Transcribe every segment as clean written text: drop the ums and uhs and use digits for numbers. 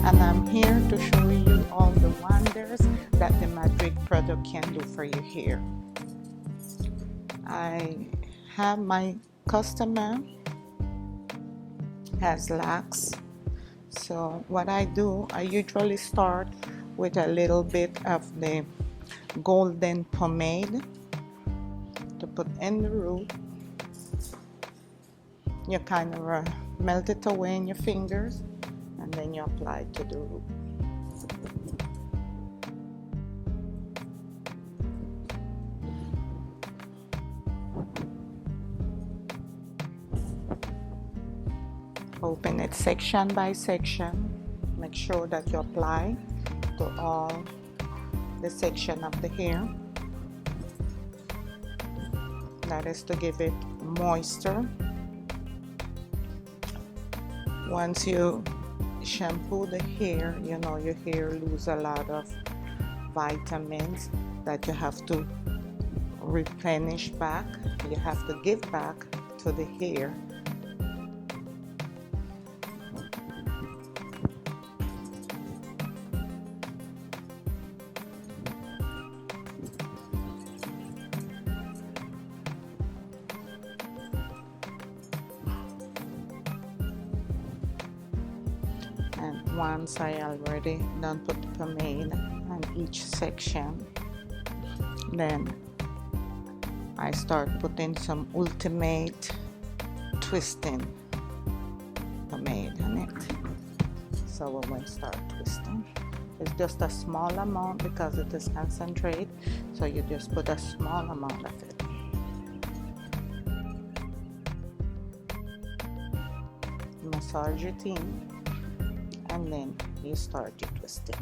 and I'm here to show you all the wonders that the Madrid product can do for your hair. I have my customer has locks, so what I do, I usually start with a little bit of the golden pomade to put in the root. You kind of melt it away in your fingers, and then you apply it to the root. Open it section by section. Make sure that you apply to all the section of the hair. That is to give it moisture. Once you shampoo the hair, you know your hair lose a lot of vitamins that you have to replenish back. You have to give back to the hair. And once I already done put the pomade on each section, then I start putting some ultimate twisting pomade on it. So when we start twisting, it's just a small amount because it is concentrate, so you just put a small amount of it. Massage it in, and then you start your twisting.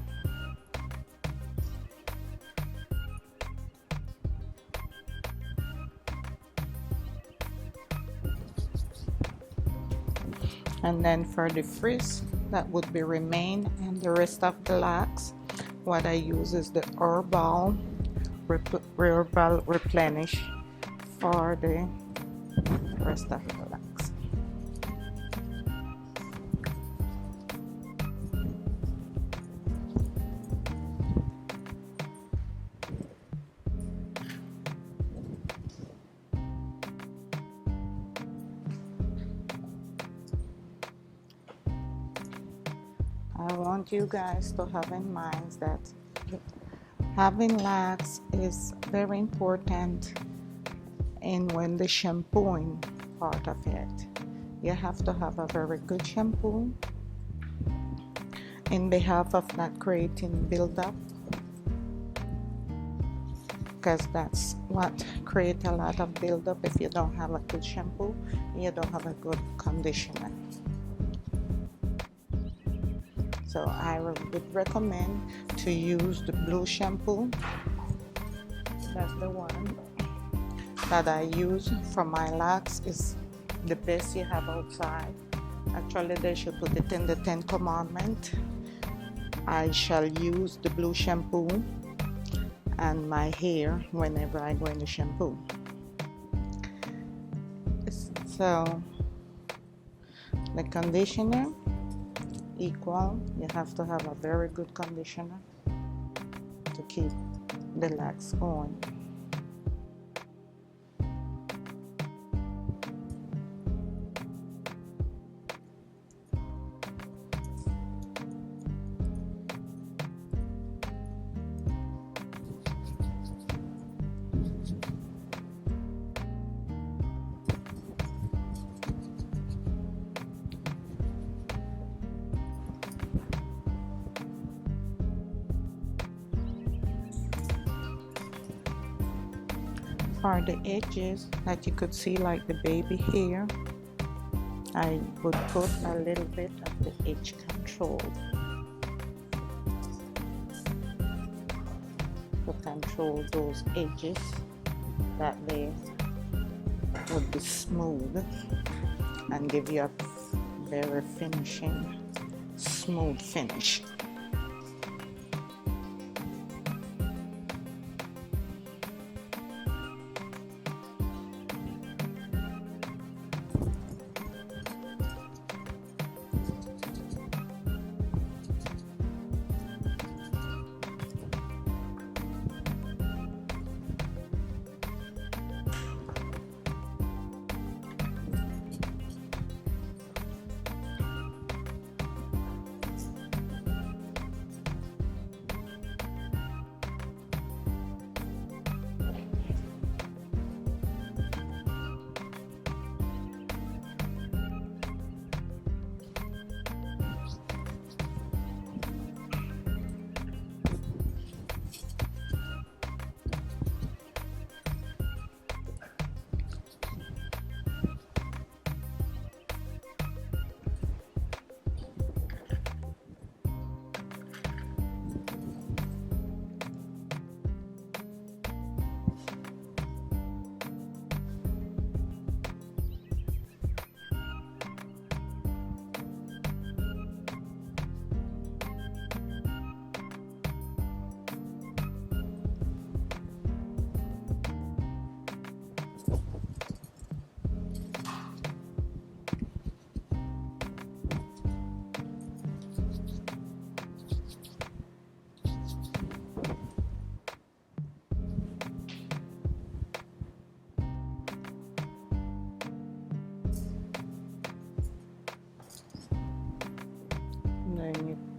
And then for the frizz that would be remain and the rest of the locks, what I use is the herbal replenish for the rest of the locks. I want you guys to have in mind that having locks is very important, and when the shampooing part of it, you have to have a very good shampoo in behalf of not creating buildup, because that's what creates a lot of buildup. If you don't have a good shampoo, you don't have a good conditioner. So I would recommend to use the blue shampoo. That's the one that I use for my locks. Is the best you have outside. Actually, they should put it in the 10th commandment. I shall use the blue shampoo and my hair whenever I go in the shampoo. So the conditioner, equal. You have to have a very good conditioner to keep the locks going. For the edges that you could see, like the baby hair, I would put a little bit of the edge control to control those edges, that they would be smooth and give you a very finishing, smooth finish.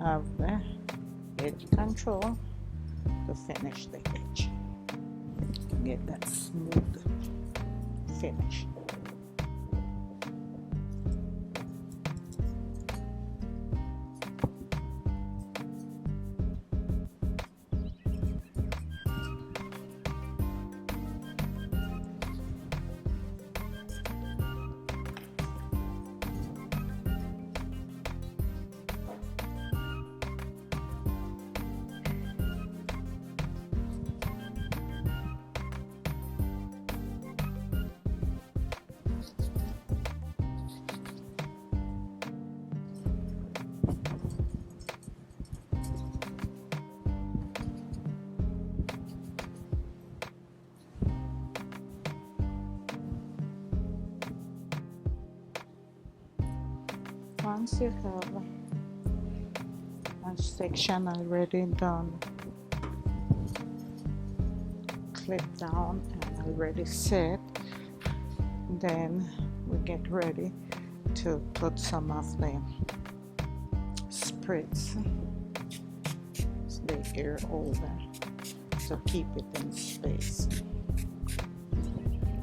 have the edge control to finish the edge. Get that smooth finish. Once you have a section already done, clip down and already set, then we get ready to put some of the spritz, the air over, to keep it in space.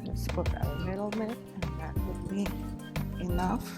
Just put a little bit and that would be enough.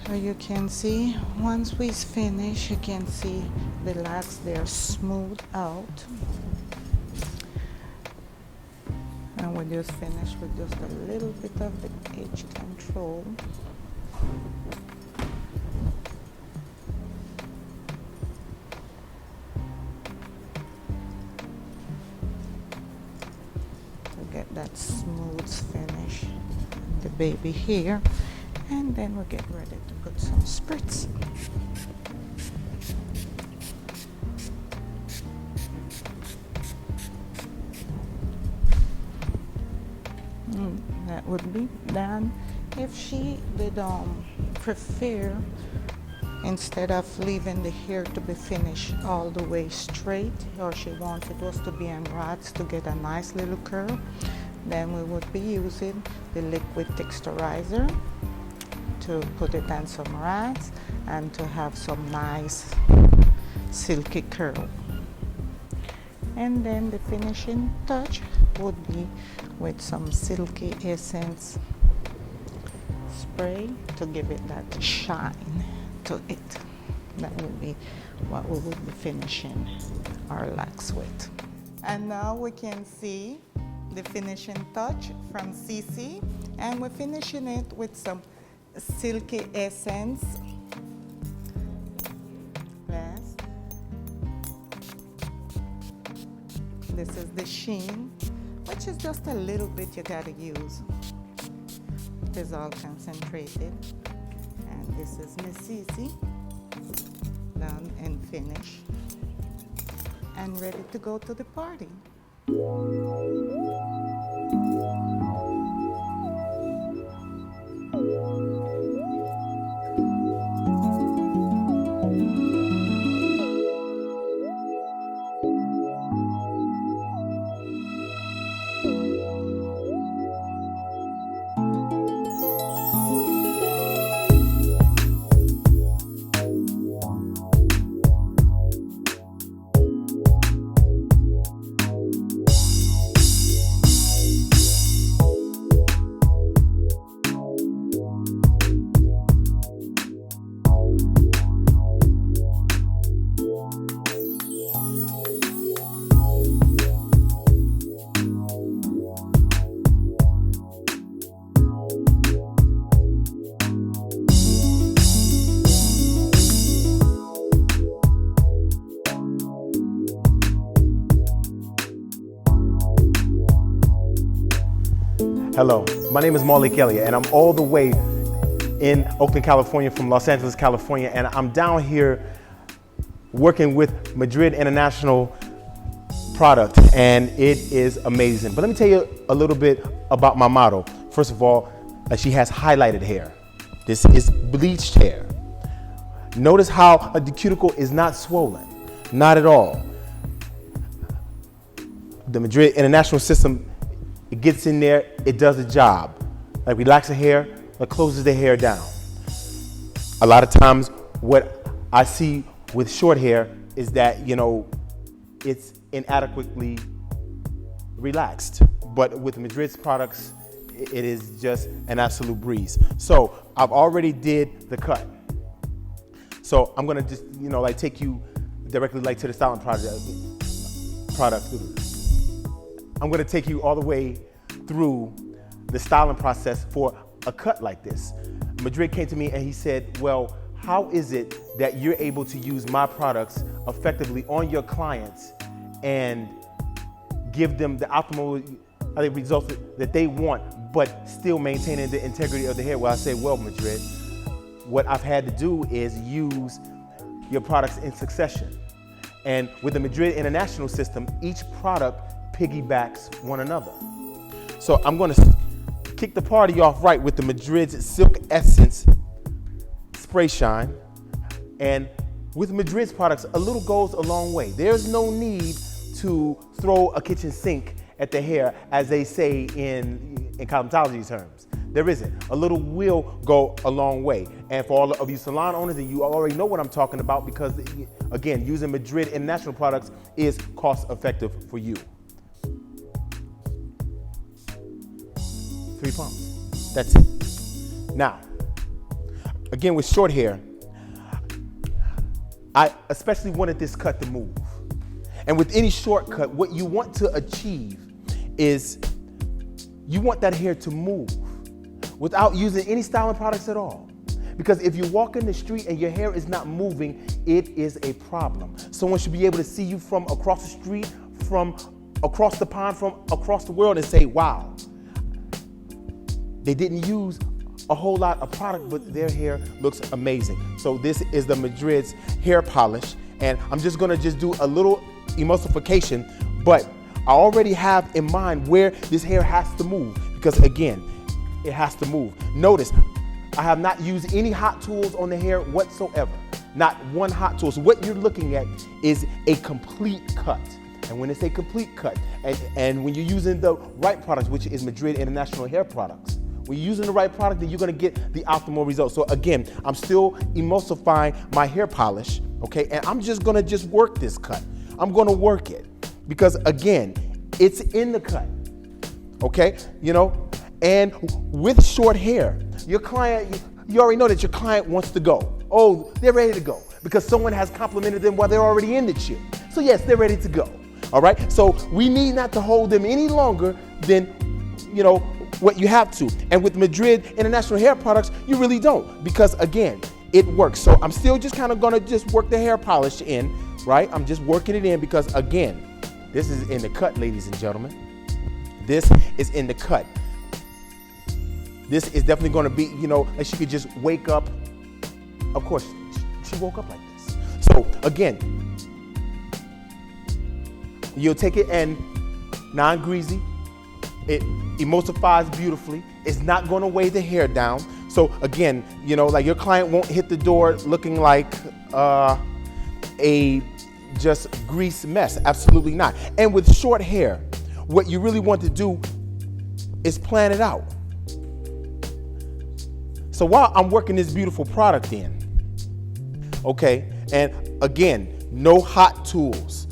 So you can see, once we finish, you can see the locks, they're smooth out. And we just finish with just a little bit of the edge control. To get that smooth finish, the baby here. And then we'll get ready to put some spritz. That would be done. If she did prefer, instead of leaving the hair to be finished all the way straight, or she wanted us to be in rods to get a nice little curl, then we would be using the liquid texturizer to put it on some rods and to have some nice silky curl. And then the finishing touch would be with some silky essence spray to give it that shine to it. That would be what we would be finishing our locks with. And now we can see the finishing touch from CC, and we're finishing it with some silky essence. Yes. This is the sheen, which is just a little bit you gotta use. It is all concentrated. And this is Miss Cece, done and finished, and ready to go to the party. Hello, my name is Malik Elliott, and I'm all the way in Oakland, California from Los Angeles, California, and I'm down here working with Madrid International product, and it is amazing. But let me tell you a little bit about my model. First of all, she has highlighted hair. This is bleached hair. Notice how the cuticle is not swollen, not at all. The Madrid International system, it gets in there, it does the job. Like relax the hair, it closes the hair down. A lot of times what I see with short hair is that, it's inadequately relaxed. But with Madrid's products, it is just an absolute breeze. So I've already did the cut. So I'm gonna just, take you directly to the styling product. I'm gonna take you all the way through the styling process for a cut like this. Madrid came to me and he said, well, how is it that you're able to use my products effectively on your clients and give them the optimal results that they want, but still maintaining the integrity of the hair? Well, I say, well, Madrid, what I've had to do is use your products in succession. And with the Madrid International system, each product piggybacks one another. So I'm gonna kick the party off right with the Madrid's Silk Essence Spray Shine. And with Madrid's products, a little goes a long way. There's no need to throw a kitchen sink at the hair, as they say in cosmetology terms. There isn't. A little will go a long way. And for all of you salon owners, and you already know what I'm talking about, because again, using Madrid International products is cost effective for you. 3 pumps, that's it. Now, again with short hair, I especially wanted this cut to move. And with any shortcut, what you want to achieve is you want that hair to move without using any styling products at all. Because if you walk in the street and your hair is not moving, it is a problem. Someone should be able to see you from across the street, from across the pond, from across the world, and say, wow, they didn't use a whole lot of product, but their hair looks amazing. So this is the Madrid's hair polish, and I'm just gonna do a little emulsification, but I already have in mind where this hair has to move, because again, it has to move. Notice, I have not used any hot tools on the hair whatsoever. Not one hot tool. So what you're looking at is a complete cut. And when it's a complete cut, and when you're using the right products, which is Madrid International hair products, when you're using the right product, then you're gonna get the optimal results. So again, I'm still emulsifying my hair polish, okay? And I'm just gonna work this cut. I'm gonna work it, because again, it's in the cut, okay? And with short hair, your client, you already know that your client wants to go. Oh, they're ready to go, because someone has complimented them while they're already in the chair. So yes, they're ready to go, all right? So we need not to hold them any longer than, what you have to. And with Madrid International hair products, you really don't, because again, it works. So I'm still just kind of gonna work the hair polish in, right? I'm just working it in, because again, this is in the cut, ladies and gentlemen. This is in the cut. This is definitely gonna be, like she could just wake up. Of course, she woke up like this. So again, you'll take it and non-greasy. It emulsifies beautifully. It's not gonna weigh the hair down. So again, you know, like your client won't hit the door looking like a just grease mess. Absolutely not. And with short hair, what you really want to do is plan it out. So while I'm working this beautiful product in, okay, and again, no hot tools,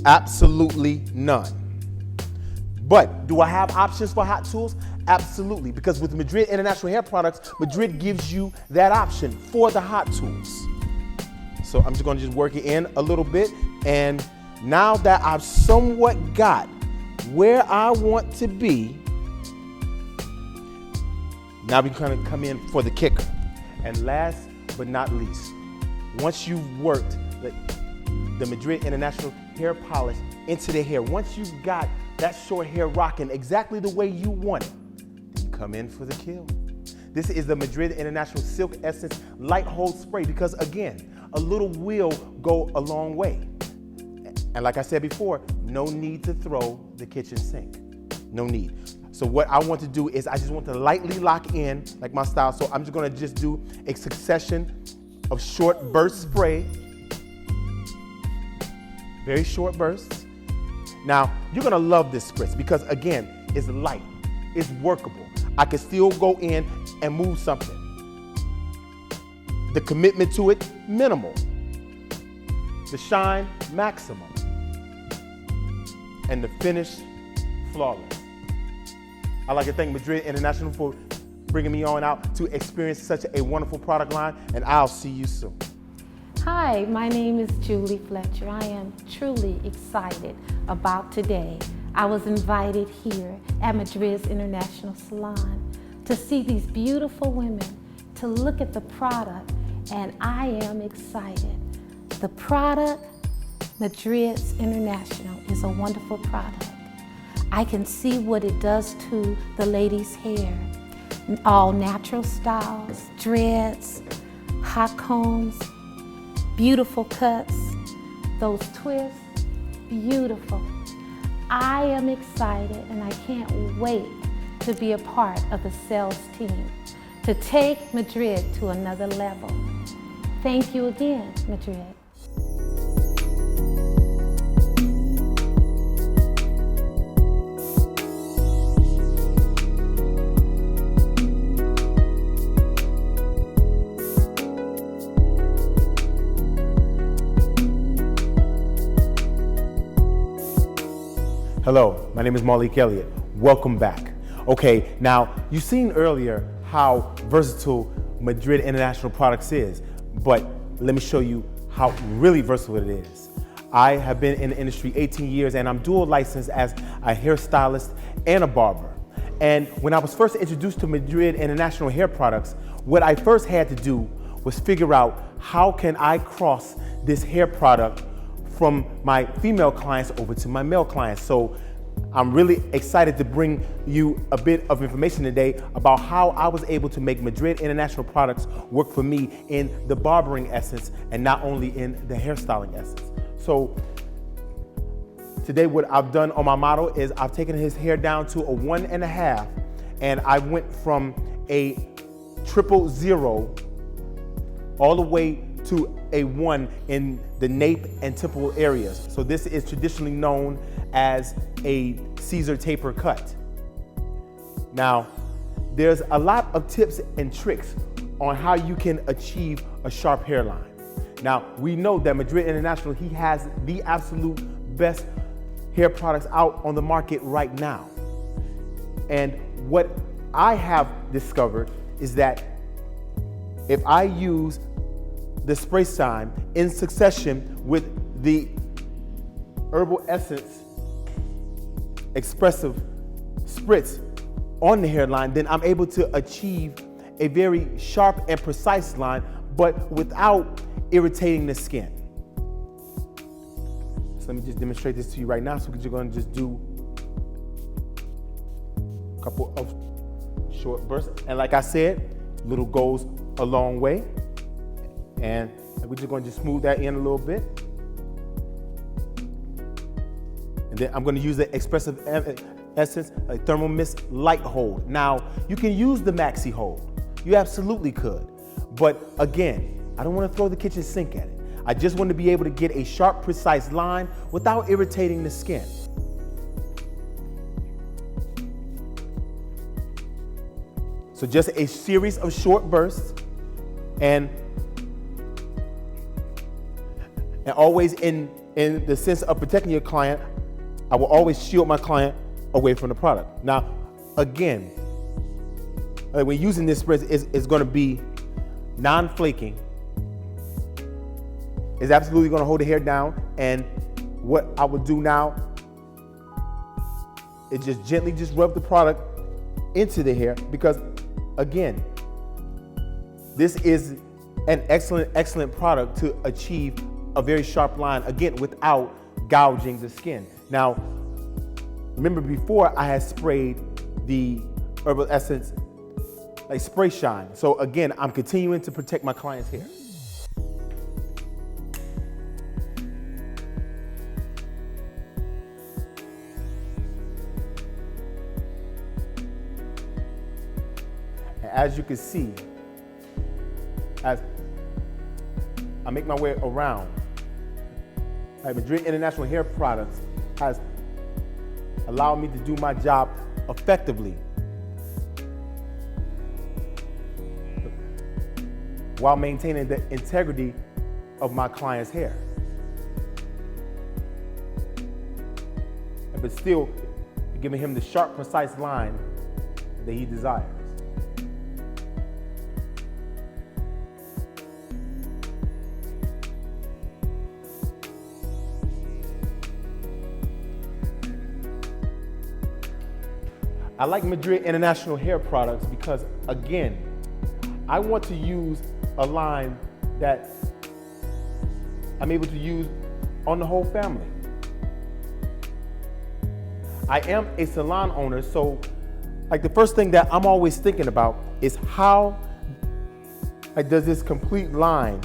absolutely none. But do I have options for hot tools? Absolutely, because with Madrid International Hair Products, Madrid gives you that option for the hot tools. So I'm just gonna work it in a little bit, and now that I've somewhat got where I want to be, now we kind of come in for the kicker. And last but not least, once you've worked the Madrid International Hair Polish into the hair, once you've got that short hair rocking exactly the way you want it, you come in for the kill. This is the Madrid International Silk Essence Light Hold Spray, because again, a little will go a long way. And like I said before, no need to throw the kitchen sink. No need. So what I want to do is I just want to lightly lock in, like my style. So I'm just gonna just do a succession of short burst spray. Very short bursts. Now, you're gonna love this spritz because again, it's light, it's workable. I can still go in and move something. The commitment to it, minimal. The shine, maximum. And the finish, flawless. I'd like to thank Madrid International for bringing me on out to experience such a wonderful product line, and I'll see you soon. Hi, my name is Julie Fletcher. I am truly excited about today. I was invited here at Madrid's International Salon to see these beautiful women, to look at the product, and I am excited. The product, Madrid's International, is a wonderful product. I can see what it does to the ladies' hair. All natural styles, dreads, hot combs, beautiful cuts, those twists, beautiful. I am excited and I can't wait to be a part of the sales team to take Madrid to another level. Thank you again, Madrid. Hello, my name is Malik Elliott. Welcome back. Okay, now you've seen earlier how versatile Madrid International Products is, but let me show you how really versatile it is. I have been in the industry 18 years and I'm dual licensed as a hairstylist and a barber. And when I was first introduced to Madrid International Hair Products, what I first had to do was figure out how can I cross this hair product from my female clients over to my male clients. So I'm really excited to bring you a bit of information today about how I was able to make Madrid International Products work for me in the barbering essence and not only in the hairstyling essence. So today what I've done on my model is I've taken his hair down to a 1.5, and I went from a 000 all the way to a 1 in the nape and temple areas. So this is traditionally known as a Caesar taper cut. Now, there's a lot of tips and tricks on how you can achieve a sharp hairline. Now, we know that Madrid International, he has the absolute best hair products out on the market right now. And what I have discovered is that if I use the spray sign in succession with the herbal essence expressive spritz on the hairline, then I'm able to achieve a very sharp and precise line, but without irritating the skin. So let me just demonstrate this to you right now. So you're gonna just do a couple of short bursts. And like I said, little goes a long way. And we're just going to just smooth that in a little bit. And And then I'm gonna use the Expressive Essence Thermal Mist Light Hold. Now, you can use the Maxi Hold. You absolutely could. But again, I don't wanna throw the kitchen sink at it. I just want to be able to get a sharp, precise line without irritating the skin. So just a series of short bursts, and always in the sense of protecting your client, I will always shield my client away from the product. Now, again, when using this spray, it's going to be non-flaking. It's absolutely going to hold the hair down. And what I would do now is just gently rub the product into the hair, because again, this is an excellent product to achieve a very sharp line, again, without gouging the skin. Now, remember before I had sprayed the Herbal Essence like spray shine. So again, I'm continuing to protect my client's hair. As you can see, as I make my way around, Madrid International Hair Products has allowed me to do my job effectively while maintaining the integrity of my client's hair, but still giving him the sharp, precise line that he desires. I like Madrid International Hair Products because, again, I want to use a line that I'm able to use on the whole family. I am a salon owner, so like the first thing that I'm always thinking about is how does this complete line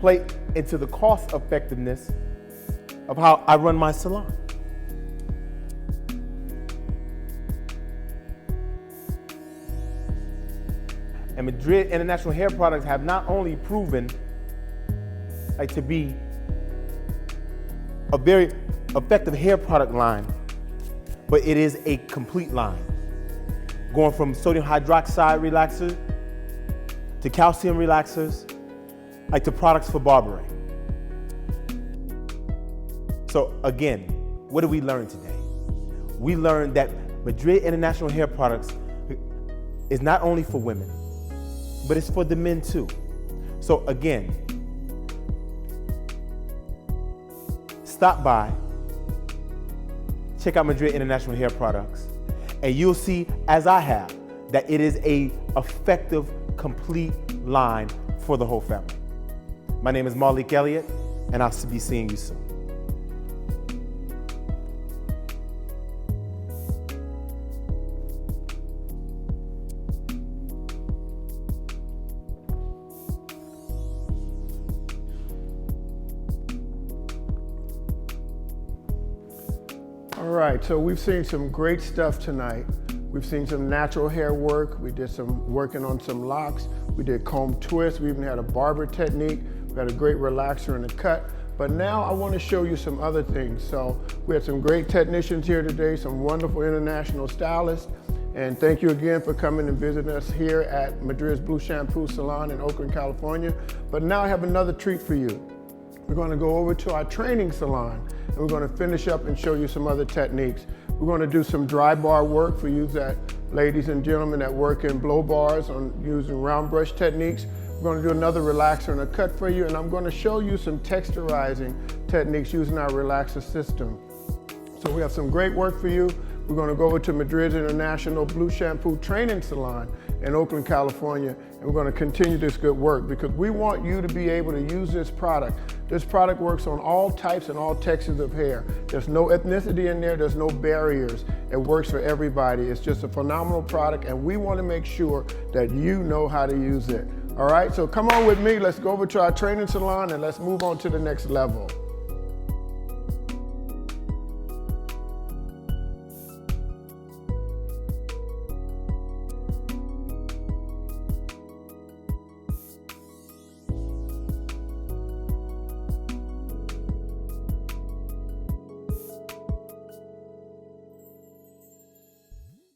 play into the cost effectiveness of how I run my salon. And Madrid International Hair Products have not only proven to be a very effective hair product line, but it is a complete line. Going from sodium hydroxide relaxer to calcium relaxers, to products for barbering. So again, what did we learn today? We learned that Madrid International Hair Products is not only for women, but it's for the men too. So again, stop by, check out Madrid International Hair Products, and you'll see, as I have, that it is a effective, complete line for the whole family. My name is Malik Elliott, and I'll be seeing you soon. All right, so we've seen some great stuff tonight. We've seen some natural hair work. We did some working on some locks. We did comb twists. We even had a barber technique. We had a great relaxer and a cut. But now I want to show you some other things. So we had some great technicians here today, some wonderful international stylists. And thank you again for coming and visiting us here at Madrid's Blue Shampoo Salon in Oakland, California. But now I have another treat for you. We're going to go over to our training salon, and we're going to finish up and show you some other techniques. We're going to do some dry bar work for you ladies and gentlemen that work in blow bars on using round brush techniques. We're going to do another relaxer and a cut for you, and I'm going to show you some texturizing techniques using our relaxer system. So we have some great work for you. We're going to go over to Madrid's International Blue Shampoo Training Salon in Oakland, California, and we're going to continue this good work because we want you to be able to use this product. This product works on all types and all textures of hair. There's no ethnicity in there, there's no barriers. It works for everybody. It's just a phenomenal product, and we want to make sure that you know how to use it. All right, so come on with me. Let's go over to our training salon and let's move on to the next level.